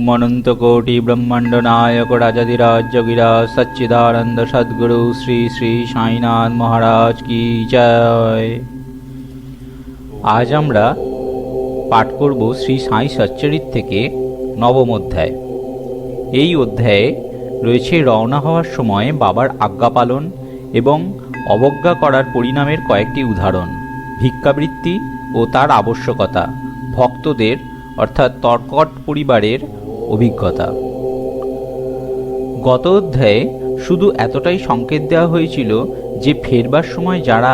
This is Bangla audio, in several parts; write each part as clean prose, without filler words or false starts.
ओम अनंत कोटि ब्रह्मांड नायक राजाधिराज जगिराज सच्चिदानंद सद्गुरु श्री श्री साईनाथ महाराज की जय। आज আমরা পাঠ করব শ্রী সাই সচ্চরিত থেকে নবম অধ্যায়। এই অধ্যায়ে রয়েছে রওনা হওয়ার সময় বাবার আজ্ঞা পালন এবং অবজ্ঞা করার পরিণামের কয়েকটি উদাহরণ, ভিক্ষাবৃত্তি ও তার আবশ্যকতা, ভক্তদের অর্থাৎ তর্কট পরিবারের অভিজ্ঞতা। গত অধ্যায়ে শুধু এতটাই সংকেত দেওয়া হয়েছিল যে ফেরবার সময় যারা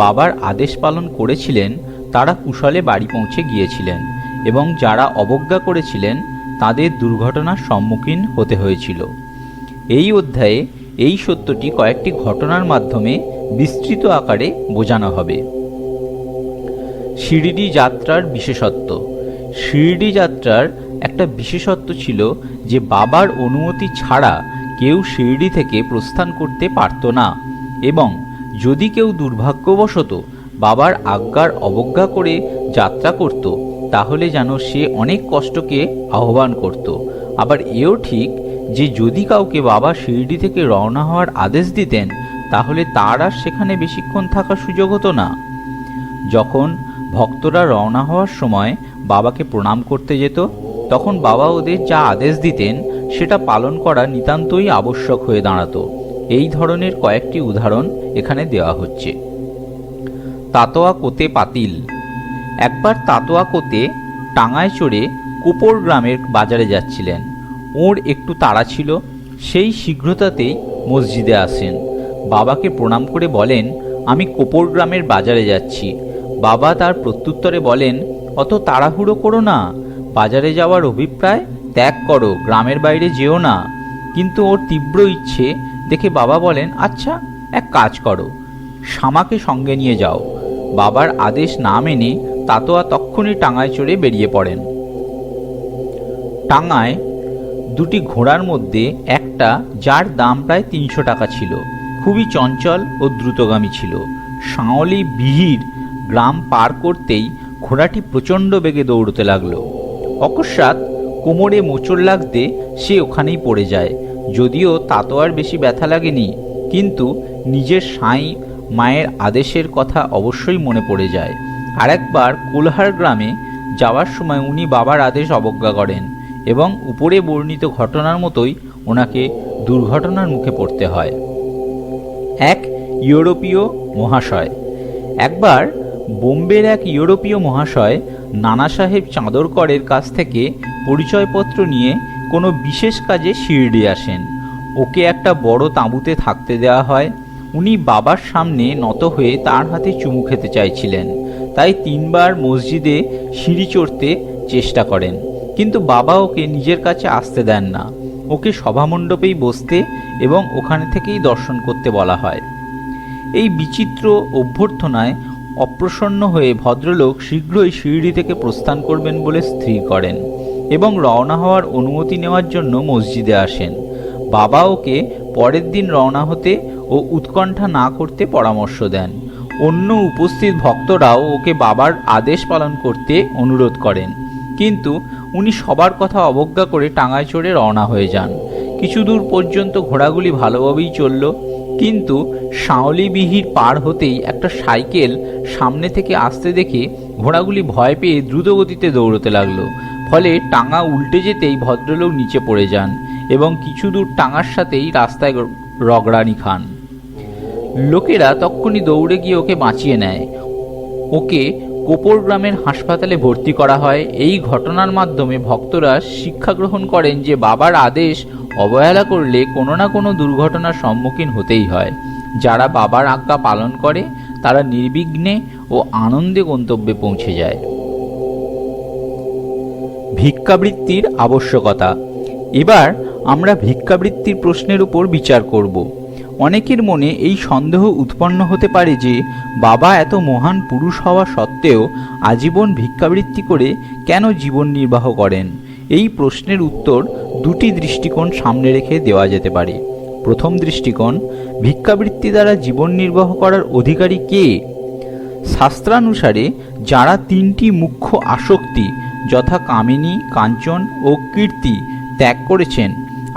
বাবার আদেশ পালন করেছিলেন তারা কুশলে বাড়ি পৌঁছে গিয়েছিলেন এবং যারা অবজ্ঞা করেছিলেন তাদের দুর্ঘটনার সম্মুখীন হতে হয়েছিল। এই অধ্যায়ে এই সত্যটি কয়েকটি ঘটনার মাধ্যমে বিস্তৃত আকারে বোঝানো হবে। শিরডি যাত্রার বিশেষত্ব। শিরডি যাত্রার একটা বিশেষত্ব ছিল যে বাবার অনুমতি ছাড়া কেউ শিরডি থেকে প্রস্থান করতে পারত না, এবং যদি কেউ দুর্ভাগ্যবশত বাবার আজ্ঞার অবজ্ঞা করে যাত্রা করত তাহলে যেন সে অনেক কষ্টকে আহ্বান করত। আবার এও ঠিক যে যদি কাউকে বাবা শিরডি থেকে রওনা হওয়ার আদেশ দিতেন তাহলে তার আর সেখানে বেশিক্ষণ থাকার সুযোগ হতো না। যখন ভক্তরা রওনা হওয়ার সময় বাবাকে প্রণাম করতে যেত তখন বাবা ওদের যা আদেশ দিতেন সেটা পালন করা নিতান্তই আবশ্যক হয়ে দাঁড়াতো। এই ধরনের কয়েকটি উদাহরণ এখানে দেওয়া হচ্ছে। তাতোয়া কোতে পাতিল। একবার তাতোয়া কোতে টাঙায় চড়ে কোপর গ্রামের বাজারে যাচ্ছিলেন। ওর একটু তাড়া ছিল, সেই শীঘ্রতাতেই মসজিদে আসেন। বাবাকে প্রণাম করে বলেন, আমি কোপর গ্রামের বাজারে যাচ্ছি। বাবা তার প্রত্যুত্তরে বলেন, অত তাড়াহুড়ো করো না, বাজারে যাওয়ার অভিপ্রায় ত্যাগ করো, গ্রামের বাইরে যেও না। কিন্তু ওর তীব্র ইচ্ছে দেখে বাবা বলেন, আচ্ছা এক কাজ করো, শামাকে সঙ্গে নিয়ে যাও। বাবার আদেশ না মেনে তাতোয়া তক্ষুনি টাঙায় চড়ে বেরিয়ে পড়েন। টাঙায় দুটি ঘোড়ার মধ্যে একটা, যার দাম প্রায় 300 টাকা ছিল, খুবই চঞ্চল ও দ্রুতগামী ছিল। শাওলি বিহির গ্রাম পার করতেই ঘোড়াটি প্রচণ্ড বেগে দৌড়তে লাগলো। অকস্মাৎ কোমরে মোচড় লাগতে সে ওখানেই পড়ে যায়। যদিও তাতোয়ার বেশি ব্যথা লাগেনি, কিন্তু নিজের সাঁই মায়ের আদেশের কথা অবশ্যই মনে পড়ে যায়। আরেকবার কোলহার গ্রামে যাওয়ার সময় উনি বাবার আদেশ অবজ্ঞা করেন এবং উপরে বর্ণিত ঘটনার মতোই ওনাকে দুর্ঘটনার মুখে পড়তে হয়। এক ইউরোপীয় মহাশয়। একবার বোম্বের এক ইউরোপীয় মহাশয় নানা সাহেব চাঁদরকরের কাছ থেকে পরিচয়পত্র নিয়ে কোনো বিশেষ কাজে শিরডি আসেন। ওকে একটা বড় তাঁবুতে থাকতে দেওয়া হয়। উনি বাবার সামনে নত হয়ে তার হাতে চুমু খেতে চাইছিলেন, তাই 3 বার মসজিদে সিঁড়ি চড়তে চেষ্টা করেন, কিন্তু বাবা ওকে নিজের কাছে আসতে দেন না। ওকে সভামণ্ডপেই বসতে এবং ওখানে থেকেই দর্শন করতে বলা হয়। এই বিচিত্র অভ্যর্থনায় অপ্রসন্ন হয়ে ভদ্রলোক শীঘ্রই শিরডি থেকে প্রস্থান করবেন বলে স্থির করেন এবং রওনা হওয়ার অনুমতি নেওয়ার জন্য মসজিদে আসেন। বাবা ওকে পরের দিন রওনা হতে ও উৎকণ্ঠা না করতে পরামর্শ দেন। অন্য উপস্থিত ভক্তরাও ওকে বাবার আদেশ পালন করতে অনুরোধ করেন, কিন্তু উনি সবার কথা অবজ্ঞা করে টাঙায় চড়ে রওনা হয়ে যান। কিছু দূর পর্যন্ত ঘোড়াগুলি ভালোভাবেই চলল, কিন্তু শাওলিবিহির পার হতেই একটা সাইকেল সামনে থেকে আসতে দেখে ঘোড়াগুলি ভয় পেয়ে দ্রুতগতিতে দৌড়তে লাগলো। ফলে টাঙা উল্টে যেতেই ভদ্রলোক নিচে পড়ে যান এবং কিছু দূর টাঙার সাথেই রাস্তায় রগড়ানি খান। লোকেরা তক্ষুনি দৌড়ে গিয়ে ওকে বাঁচিয়ে নেয়। ওকে কোপর গ্রামের হাসপাতালে ভর্তি করা হয়। এই ঘটনার মাধ্যমে ভক্তরা শিক্ষা গ্রহণ করেন যে বাবার আদেশ অবহেলা করলে কোনো না কোনো দুর্ঘটনার সম্মুখীন হতেই হয়। যারা বাবার আজ্ঞা পালন করে তারা নির্বিঘ্নে ও আনন্দে গন্তব্যে পৌঁছে যায়। ভিক্ষাবৃত্তির আবশ্যকতা। এবার আমরা ভিক্ষাবৃত্তির প্রশ্নের উপর বিচার করব। অনেকের মনে এই সন্দেহ উৎপন্ন হতে পারে যে বাবা এত মহান পুরুষ হওয়া সত্ত্বেও আজীবন ভিক্ষাবৃত্তি করে কেন জীবন নির্বাহ করেন। এই প্রশ্নের উত্তর দুটি দৃষ্টিকোণ সামনে রেখে দেওয়া যেতে পারে। প্রথম দৃষ্টিকোণ, ভিক্ষাবৃত্তি দ্বারা জীবন নির্বাহ করার অধিকারী কে? শাস্ত্রানুসারে যারা 3টি মুখ্য আসক্তি যথা কামিনী, কাঞ্চন ও কীর্তি ত্যাগ করেছেন,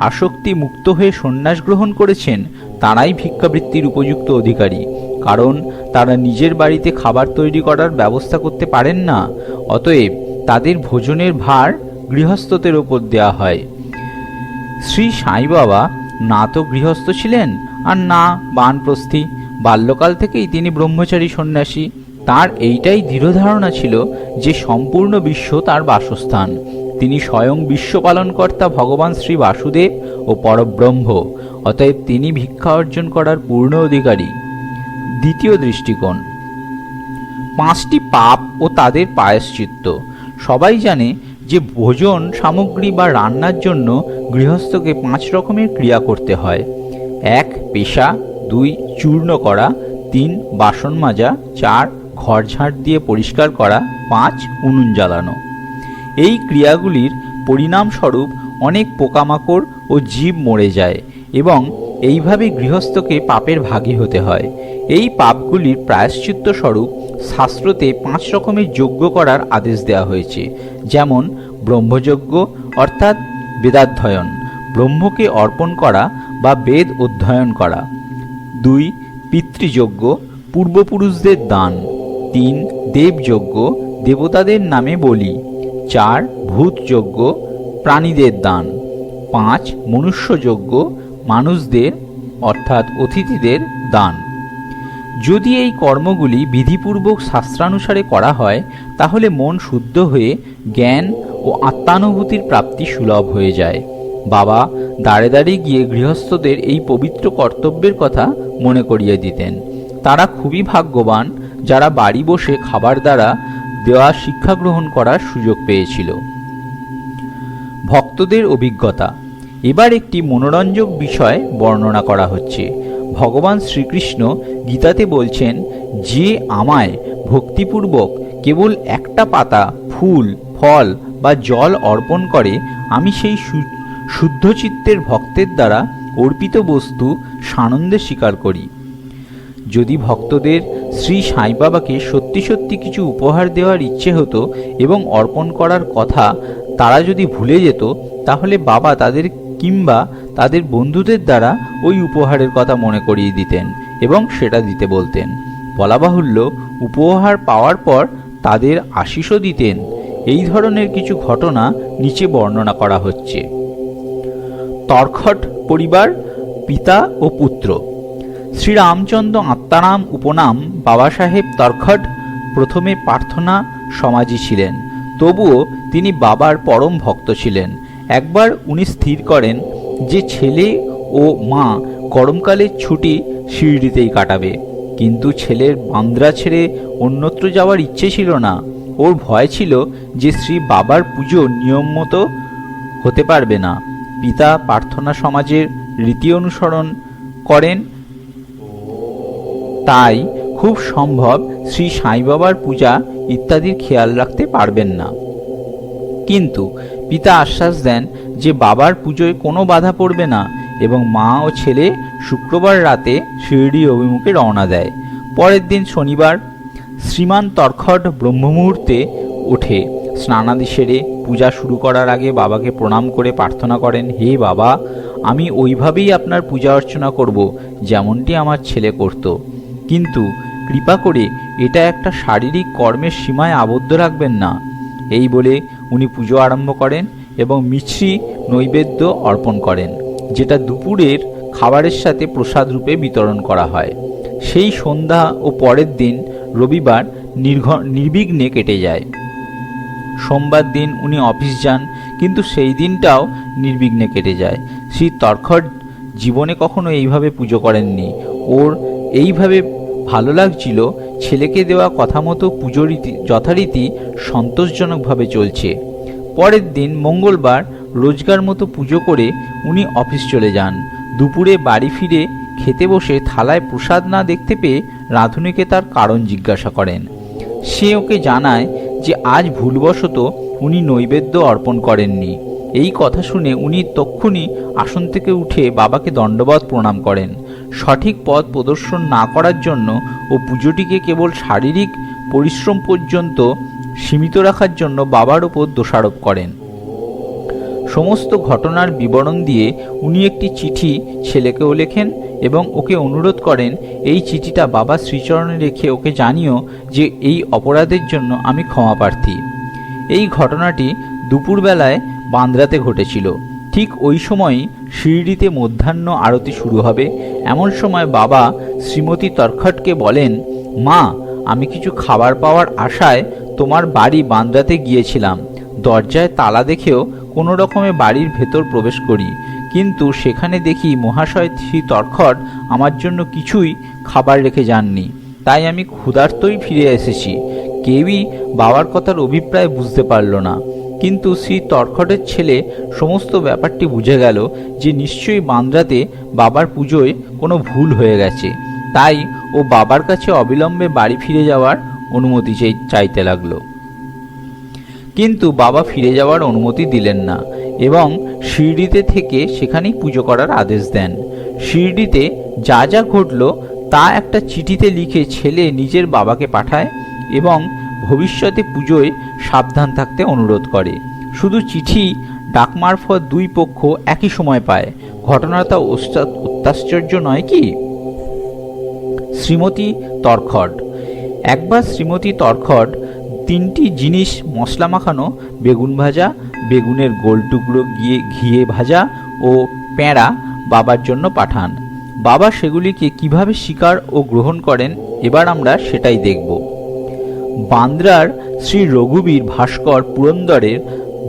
আসক্তি মুক্ত হয়ে সন্ন্যাস গ্রহণ করেছেন, তারাই ভিক্ষাবৃত্তির উপযুক্ত অধিকারী। কারণ তারা নিজের বাড়িতে খাবার তৈরি করার ব্যবস্থা করতে পারেন না, অতএব তাদের ভোজনের ভার গৃহস্থদের ওপর দেওয়া হয়। শ্রী সাই বাবা না তো গৃহস্থ ছিলেন আর না বানপ্রস্থী। বাল্যকাল থেকেই তিনি ব্রহ্মচারী সন্ন্যাসী। তার এইটাই দৃঢ় ধারণা ছিল যে সম্পূর্ণ বিশ্ব তার বাসস্থান। তিনি স্বয়ং বিশ্ব পালনকর্তা ভগবান শ্রী বাসুদেব ও পরব্রহ্ম, অতএব তিনি ভিক্ষা অর্জন করার পূর্ণ অধিকারী। দ্বিতীয় দৃষ্টিকোণ, 5টি পাপ ও তাদের প্রায়শ্চিত্ত। সবাই জানে যে ভোজন সামগ্রী বা রান্নার জন্য গৃহস্থকে 5 রকমের ক্রিয়া করতে হয়। 1 পেশা, 2 চূর্ণ করা, 3 বাসন মাজা, 4 ঘর ঝাঁট দিয়ে পরিষ্কার করা, 5 উনুন জ্বালানো। এই ক্রিয়াগুলির পরিণামস্বরূপ অনেক পোকামাকড় ও জীব মরে যায় এবং এইভাবে গৃহস্থকে পাপের ভাগী হতে হয়। এই পাপগুলির প্রায়শ্চিত্ত স্বরূপ শাস্ত্রতে 5 রকমের যজ্ঞ করার আদেশ দেওয়া হয়েছে। যেমন ব্রহ্মযজ্ঞ অর্থাৎ বেদাধ্যয়ন, ব্রহ্মকে অর্পণ করা বা বেদ অধ্যয়ন করা। 2 পিতৃযজ্ঞ, পূর্বপুরুষদের দান। 3 দেবযজ্ঞ, দেবতাদের নামে বলি। 4 ভূতযজ্ঞ, প্রাণীদের দান। 5 মনুষ্যযজ্ঞ, মানুষদের অর্থাৎ অতিথিদের দান। যদি এই কর্মগুলি বিধিপূর্বক শাস্ত্রানুসারে করা হয় তাহলে মন শুদ্ধ হয়ে জ্ঞান ও আত্মানুভূতির প্রাপ্তি সুলভ হয়ে যায়। বাবা দাঁড়ে দাঁড়িয়ে গিয়ে গৃহস্থদের এই পবিত্র কর্তব্যের কথা মনে করিয়ে দিতেন। তারা খুবই ভাগ্যবান যারা বাড়ি বসে খাবার দ্বারা দেওয়া শিক্ষা গ্রহণ করার সুযোগ পেয়েছিল। ভক্তদের অভিজ্ঞতা। এবার একটি মনোরঞ্জক বিষয় বর্ণনা করা হচ্ছে। ভগবান শ্রীকৃষ্ণ গীতাতে বলছেন, যে আমায় ভক্তিপূর্বক কেবল একটা পাতা, ফুল, ফল বা জল অর্পণ করে, আমি সেই শুদ্ধ চিত্তের ভক্তের দ্বারা অর্পিত বস্তু সানন্দে স্বীকার করি। যদি ভক্তদের শ্রী সাই বাবাকে সত্যি সত্যি কিছু উপহার দেওয়ার ইচ্ছে হতো এবং অর্পণ করার কথা তারা যদি ভুলে যেত, তাহলে বাবা তাদের কিংবা তাদের বন্ধুদের দ্বারা ওই উপহারের কথা মনে করিয়ে দিতেন এবং সেটা দিতে বলতেন। বলা বাহুল্য, উপহার পাওয়ার পর তাদের আশীষও দিতেন। এই ধরনের কিছু ঘটনা নিচে বর্ণনা করা হচ্ছে। তর্খট পরিবার, পিতা ও পুত্র। শ্রীরামচন্দ্র আত্মারাম উপনাম বাবা সাহেব তর্খট প্রথমে প্রার্থনা সমাজী ছিলেন, তবুও তিনি বাবার পরম ভক্ত ছিলেন। একবার উনি স্থির করেন যে ছেলে ও মা গরমকালের ছুটি শিরডিতেই কাটাবে, কিন্তু ছেলের বান্দ্রা ছেড়ে অন্যত্র যাওয়ার ইচ্ছে ছিল না। ওর ভয় ছিল যে শ্রী বাবার পুজো নিয়ম মতো হতে পারবে না। পিতা প্রার্থনা সমাজের রীতি অনুসরণ করেন, তাই খুব সম্ভব শ্রী সাই বাবার পূজা ইত্যাদির খেয়াল রাখতে পারবেন না। কিন্তু পিতা আশ্বাস দেন যে বাবার পুজোয় কোনো বাধা পড়বে না এবং মা ও ছেলে শুক্রবার রাতে শিরডি অভিমুখে রওনা দেয়। পরের দিন শনিবার শ্রীমান তর্খট ব্রহ্মমুহূর্তে ওঠে, স্নানাদি সেরে পূজা শুরু করার আগে বাবাকে প্রণাম করে প্রার্থনা করেন, হে বাবা, আমি ওইভাবেই আপনার পূজা অর্চনা করব যেমনটি আমার ছেলে করত, কিন্তু কৃপা করে এটা একটা শারীরিক কর্মের সীমায় আবদ্ধ রাখবেন না। এই বলে উনি পুজো আরম্ভ করেন এবং মিছরি নৈবেদ্য অর্পণ করেন, যেটা দুপুরের খাবারের সাথে প্রসাদ রূপে বিতরণ করা হয়। সেই সন্ধ্যা ও পরের দিন রবিবার নির্বিঘ্নে কেটে যায়। সোমবার দিন উনি অফিস যান, কিন্তু সেই দিনটাও নির্বিঘ্নে কেটে যায়। শ্রী তর্খট জীবনে কখনো এইভাবে পুজো করেননি। ওর এইভাবে ভালো লাগছিল, ছেলেকে দেওয়া কথা মতো পুজো যথারীতি সন্তোষজনকভাবে চলছে। পরের দিন মঙ্গলবার রোজগার মতো পুজো করে উনি অফিস চলে যান। দুপুরে বাড়ি ফিরে খেতে বসে থালায় প্রসাদ না দেখতে পেয়ে রাঁধুনিকে তার কারণ জিজ্ঞাসা করেন। সে ওকে জানায় যে আজ ভুলবশত উনি নৈবেদ্য অর্পণ করেননি। এই কথা শুনে উনি তক্ষুনি আসন থেকে উঠে বাবাকে দণ্ডবত প্রণাম করেন। সঠিক পথ প্রদর্শন না করার জন্য ও পুজোটিকে কেবল শারীরিক পরিশ্রম পর্যন্ত সীমিত রাখার জন্য বাবার ওপর দোষারোপ করেন। সমস্ত ঘটনার বিবরণ দিয়ে উনি একটি চিঠি ছেলেকেও লেখেন এবং ওকে অনুরোধ করেন এই চিঠিটা বাবার শ্রীচরণে রেখে ওকে জানিও যে এই অপরাধের জন্য আমি ক্ষমা প্রার্থী। এই ঘটনাটি দুপুরবেলায় বান্দ্রাতে ঘটেছিল। ঠিক ওই সময়ই শিরডিতে মধ্যাহ্ন আরতি শুরু হবে। এমন সময় বাবা শ্রীমতী তর্খটকে বলেন, মা, আমি কিছু খাবার পাওয়ার আশায় তোমার বাড়ি বান্দ্রাতে গিয়েছিলাম। দরজায় তালা দেখেও কোনো রকমে বাড়ির ভেতর প্রবেশ করি, কিন্তু সেখানে দেখি মহাশয় শ্রী তর্খট আমার জন্য কিছুই খাবার রেখে যাননি। তাই আমি ক্ষুধার্তই ফিরে এসেছি। কেউই বাবার কথার অভিপ্রায় বুঝতে পারল না, কিন্তু শ্রী তর্খটের ছেলে সমস্ত ব্যাপারটি বুঝে গেল যে নিশ্চয়ই বান্দ্রাতে বাবার পুজোয় কোনো ভুল হয়ে গেছে। তাই ও বাবার কাছে অবিলম্বে বাড়ি ফিরে যাওয়ার অনুমতি চাইতে লাগলো। কিন্তু বাবা ফিরে যাওয়ার অনুমতি দিলেন না এবং শিরডিতে থেকে সেখানেই পুজো করার আদেশ দেন। শিরডিতে যা যা ঘটল তা একটা চিঠিতে লিখে ছেলে নিজের বাবাকে পাঠায় এবং ভবিষ্যতে পুজোয় সাবধান থাকতে অনুরোধ করে। শুধু চিঠি ডাক মারফত দুই পক্ষ একই সময় পায়। ঘটনাটা অত্যাশ্চর্য নয় কি? শ্রীমতী তর্খট। একবার শ্রীমতী তর্খট 3টি জিনিস মশলা মাখানো বেগুন ভাজা, বেগুনের গোল টুকরো ঘিয়ে ভাজা ও প্যাঁড়া বাবার জন্য পাঠান। বাবা সেগুলিকে কিভাবে স্বীকার ও গ্রহণ করেন এবার আমরা সেটাই দেখব। বান্দ্রার শ্রী রঘুবীর ভাস্কর পুরন্দরের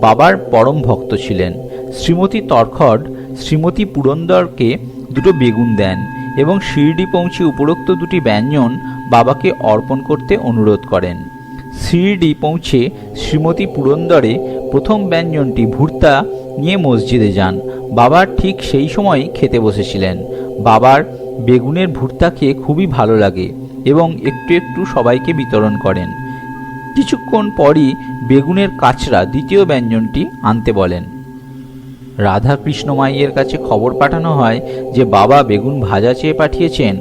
বাবার পরম ভক্ত ছিলেন। শ্রীমতী তর্খট শ্রীমতী পুরন্দরকে 2টো বেগুন দেন এবং শিরডি পৌঁছে উপরোক্ত 2টি ব্যঞ্জন বাবাকে অর্পণ করতে অনুরোধ করেন। শিরডি পৌঁছে শ্রীমতী পুরন্দরে প্রথম ব্যঞ্জনটি ভুর্তা নিয়ে মসজিদে যান। বাবা ঠিক সেই সময়ই খেতে বসেছিলেন। বাবার বেগুনের ভুর্তা খেয়ে খুবই ভালো লাগে এবং একটু একটু সবাইকে বিতরণ করেন। কিছুক্ষণ পরই বেগুনের কাচরা দ্বিতীয় ব্যঞ্জনটি আনতে বলেন। রাধা কৃষ্ণ মাইয়ের কাছে খবর পাঠানো হয় যে বাবা বেগুন ভাজা চেয়ে পাঠিয়েছেন।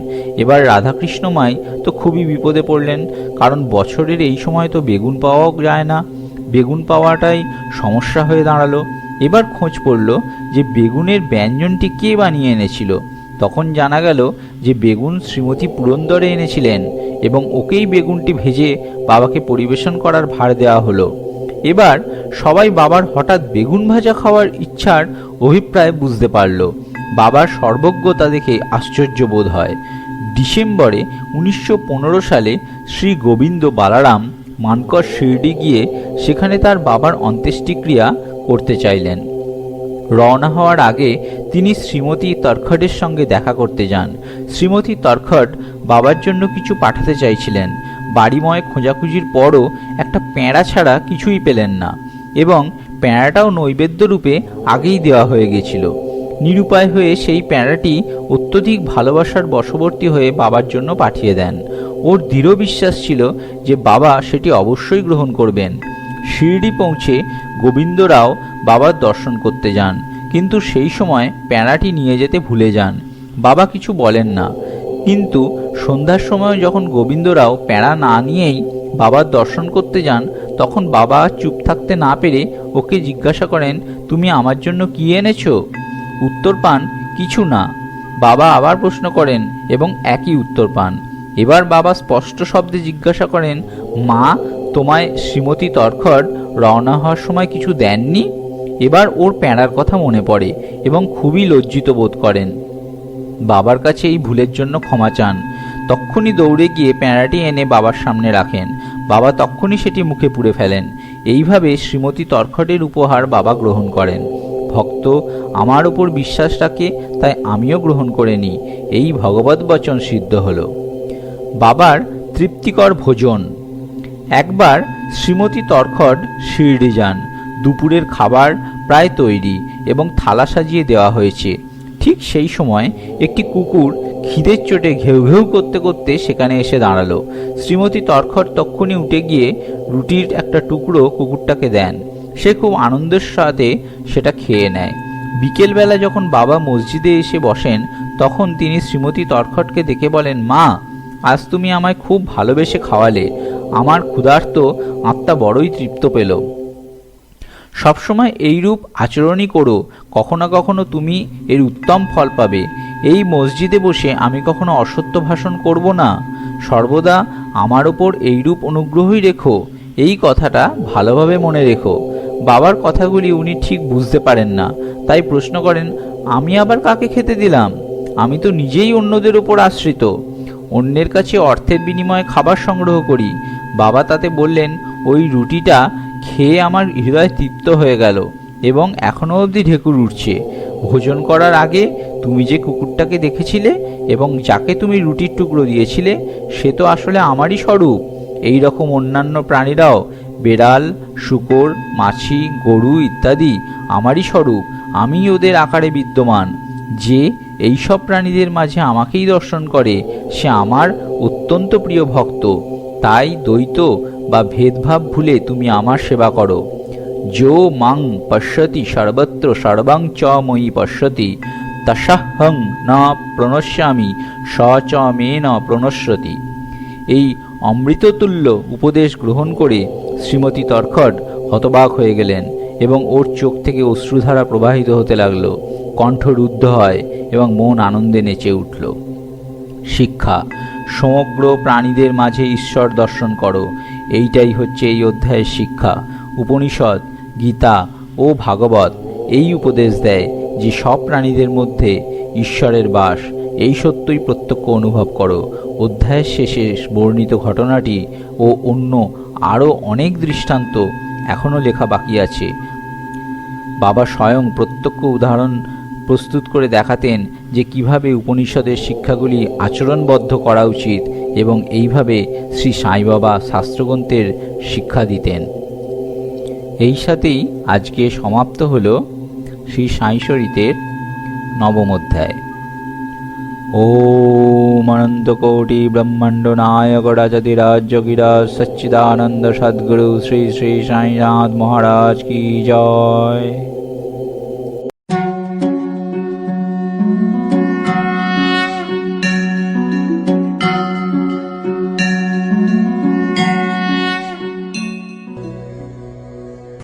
এবার রাধাকৃষ্ণ মাই তো খুবই বিপদে পড়লেন, কারণ বছরের এই সময় তো বেগুন পাওয়াও যায় না। বেগুন পাওয়াটাই সমস্যা হয়ে দাঁড়ালো। এবার খোঁজ পড়ল যে বেগুনের ব্যঞ্জনটি কে বানিয়ে এনেছিল। তখন জানা গেল যে বেগুন শ্রীমতী পুরন্দরে এনেছিলেন এবং ওকেই বেগুনটি ভেজে বাবাকে পরিবেশন করার ভার দেওয়া হলো। এবার সবাই বাবার হঠাৎ বেগুন ভাজা খাওয়ার ইচ্ছার অভিপ্রায় বুঝতে পারল। বাবার সর্বজ্ঞতা দেখে আশ্চর্য বোধ হয়। ডিসেম্বরে 1915 সালে শ্রী গোবিন্দ বালারাম মানকর শিরডি গিয়ে সেখানে তার বাবার অন্ত্যেষ্টিক্রিয়া করতে চাইলেন। রওনা হওয়ার আগে তিনি শ্রীমতী তর্খটের সঙ্গে দেখা করতে যান। শ্রীমতী তর্খট বাবার জন্য কিছু পাঠাতে চাইছিলেন। বাড়িময় খোঁজাখুঁজির পরও একটা প্যাঁড়া ছাড়া কিছুই পেলেন না এবং প্যাঁড়াটাও নৈবেদ্য রূপে আগেই দেওয়া হয়ে গেছিল। নিরুপায় হয়ে সেই প্যাঁড়াটি অত্যধিক ভালোবাসার বশবর্তী হয়ে বাবার জন্য পাঠিয়ে দেন। ওর দৃঢ় বিশ্বাস ছিল যে বাবা সেটি অবশ্যই গ্রহণ করবেন। শিরডি পৌঁছে গোবিন্দরাও বাবার দর্শন করতে যান, কিন্তু সেই সময় প্যাঁড়াটি নিয়ে যেতে ভুলে যান। বাবা কিছু বলেন না, কিন্তু সন্ধ্যার সময় যখন গোবিন্দরাও প্যাঁড়া না নিয়েই বাবার দর্শন করতে যান, তখন বাবা চুপ থাকতে না পেরে ওকে জিজ্ঞাসা করেন, তুমি আমার জন্য কি এনেছো? উত্তর পান, কিছু না। বাবা আবার প্রশ্ন করেন এবং একই উত্তর পান। এবার বাবা স্পষ্ট শব্দে জিজ্ঞাসা করেন, মা, তোমায় শ্রীমতী তর্খট রওনা হওয়ার সময় কিছু দেননি? এবার ওর প্যাঁড়ার কথা মনে পড়ে এবং খুবই লজ্জিত বোধ করেন। বাবার কাছে এই ভুলের জন্য ক্ষমা চান। তক্ষুনি দৌড়ে গিয়ে প্যাঁড়াটি এনে বাবার সামনে রাখেন। বাবা তক্ষুনি সেটি মুখে পুরে ফেলেন। এইভাবে শ্রীমতী তর্খটের উপহার বাবা গ্রহণ করেন। ভক্ত আমার উপর বিশ্বাস রাখে, তাই আমিও গ্রহণ করে নিই, এই ভগবত বচন সিদ্ধ হল। বাবার তৃপ্তিকর ভোজন। একবার শ্রীমতী তর্খট শিরডি যান। দুপুরের খাবার প্রায় তৈরি এবং থালা সাজিয়ে দেওয়া হয়েছে। ঠিক সেই সময় একটি কুকুর খিদের চোটে ঘেউ ঘেউ করতে করতে সেখানে এসে দাঁড়ালো। শ্রীমতী তর্খট তক্ষুনি উঠে গিয়ে রুটির একটা টুকরো কুকুরটাকে দেন। সে খুব আনন্দের সাথে সেটা খেয়ে নেয়। বিকেলবেলা যখন বাবা মসজিদে এসে বসেন, তখন তিনি শ্রীমতী তর্খটকে দেখে বলেন, মা, আজ তুমি আমায় খুব ভালোবেসে খাওয়ালে। আমার ক্ষুধার্ত আত্মা বড়ই তৃপ্ত পেল। সবসময় এইরূপ আচরণই করো, কখনো কখনো তুমি এর উত্তম ফল পাবে। এই মসজিদে বসে আমি কখনো অসত্য ভাষণ করব না, সর্বদা আমার ওপর এইরূপ অনুগ্রহই রেখো, এই কথাটা ভালোভাবে মনে রেখো। বাবার কথাগুলি উনি ঠিক বুঝতে পারেন না, তাই প্রশ্ন করেন, আমি আবার কাকে খেতে দিলাম? আমি তো নিজেই অন্যদের ওপর আশ্রিত, অন্যের কাছে অর্থের বিনিময়ে খাবার সংগ্রহ করি। বাবা তাতে বললেন, ওই রুটিটা খেয়ে আমার হৃদয় তৃপ্ত হয়ে গেল এবং এখনো অবধি ঢেকুর উঠছে। ভোজন করার আগে তুমি যে কুকুরটাকে দেখেছিলে এবং যাকে তুমি রুটির টুকরো দিয়েছিলে, সে তো আসলে আমারই স্বরূপ। এই রকম অন্যান্য প্রাণীরাও, বেড়াল, শূকর, মাছি, গরু ইত্যাদি আমারই স্বরূপ, আমি ওদের আকারে বিদ্যমান। যে এইসব প্রাণীদের মাঝে আমাকেই দর্শন করে, সে আমার অত্যন্ত প্রিয় ভক্ত। তাই দ্বৈত বা ভেদভাব ভুলে তুমি আমার সেবা করো। যো মাং পশ্যতি সর্বত্র সর্বং চ ময়ি পশ্যতি তস্যাহং ন প্রণশ্যামি স চ মে ন প্রণশ্যতি। এই অমৃততুল্য উপদেশ গ্রহণ করে শ্রীমতী তর্খট হতবাক হয়ে গেলেন এবং ওর চোখ থেকে অশ্রুধারা প্রবাহিত হতে লাগলো, কণ্ঠ রুদ্ধ হয় এবং মন আনন্দে নেচে উঠল। শিক্ষা: সমগ্র প্রাণীদের মাঝে ঈশ্বর দর্শন করো, এইটাই হচ্ছে এই অধ্যায়ের শিক্ষা। উপনিষদ, গীতা ও ভাগবত এই উপদেশ দেয় যে সব প্রাণীদের মধ্যে ঈশ্বরের বাস, এই সত্যই প্রত্যক্ষ অনুভব করো। অধ্যায়ের শেষে বর্ণিত ঘটনাটি ও অন্য আরও অনেক দৃষ্টান্ত এখনও লেখা বাকি আছে। বাবা স্বয়ং প্রত্যক্ষ উদাহরণ প্রস্তুত করে দেখাতেন যে কিভাবে উপনিষদের শিক্ষাগুলি আচরণবদ্ধ করা উচিত, এবং এইভাবে শ্রী সাই বাবা শাস্ত্রগ্রন্থের শিক্ষা দিতেন। এই সাথেই আজকে সমাপ্ত হল শ্রী সাই চরিতের 9ম অধ্যায়। ওম অনন্ত কোটি ব্রহ্মাণ্ড নায়ক রাজাধিরাজ যোগীরাজ সচ্চিদানন্দ সদ্গুরু শ্রী শ্রী সাईनाथ महाराज की जय।